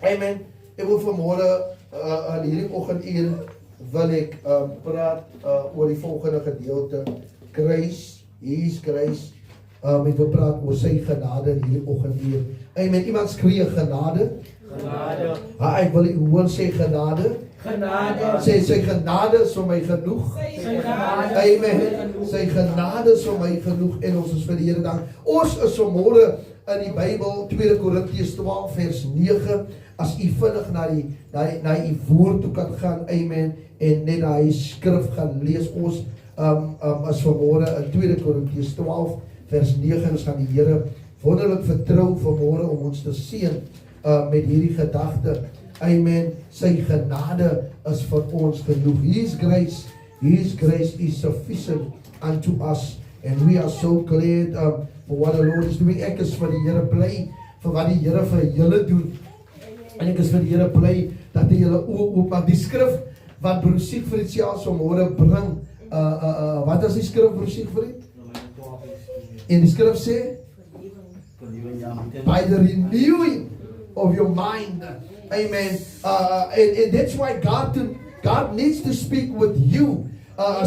Amen. Ek wil vanmorgen aan hierdie oggenduur wil ek praat oor die volgende gedeelte. Grace, hier is grace. Ek wil praat oor sy genade in hierdie oggenduur. Amen. Iemand skree genade. Genade. Ek wil hoor sê genade. Genade. Sê sy genade is vir my genoeg. Sy genade. Amen. Sy genade is vir my genoeg en ons is vir die Here dank. Ons is vanmorgen in die Bybel 2 Korintiërs 12 vers 9. As u vinnig na die woord toe kan gaan, amen, en net na die skrif gaan lees, ons is vanmorgen in 2 Korintiërs 12 vers 9, ons gaan die Here wonderlik vertrou vanmorgen om ons te seën met hierdie gedagte, amen, sy genade is vir ons genoeg. His grace is sufficient unto us, and we are so glad for what the Lord is doing. Ek is vir die Here bly vir wat die Here vir julle doen. En ek is vir die Here bly dat hy julle oopmaak. Die skrif wat Broer Siegfried selfs vanmorgen bring, wat is die skrif, Broer Siegfried? En die skrif sê, by the renewing of your mind, amen, and that's why God needs to speak with you.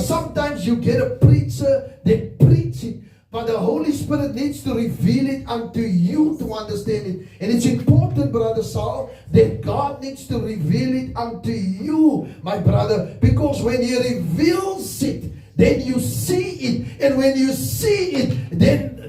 Sometimes you get a preacher that preach it, but the Holy Spirit needs to reveal it unto you to understand it. And it's important, Brother Saul, that God needs to reveal it unto you, my brother, because when He reveals it, then you see it. And when you see it,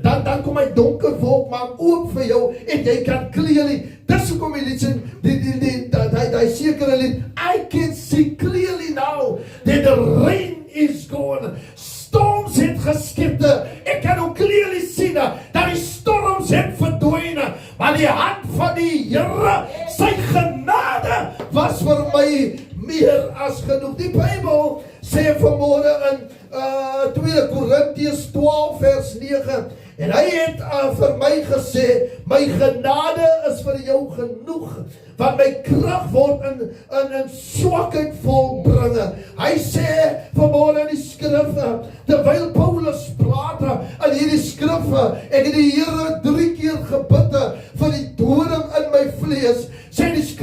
dan kom hy donker wolk maak oop vir jou en jy kan clearly, dis hoekom hy dit sê, die sekere lied, I can see clearly now that the rain is gone. Storms het geskitte. Ek kan ook clearly sien dat die storms het verdwyn, maar die hand van die Here, sy genade was vir my meer as genoeg. Die Bybel sê vanmorgen in 2 Korintiërs 12 vers 9, en hy het vir my gesê, my genade is vir jou genoeg, want my krag word in swakheid volbringe. Hy sê vanmorgen in die skrif, terwyl Paulus praat in hierdie skrif, ek het die Here 3 keer gebid vir die doring in my vlees, sê die skrif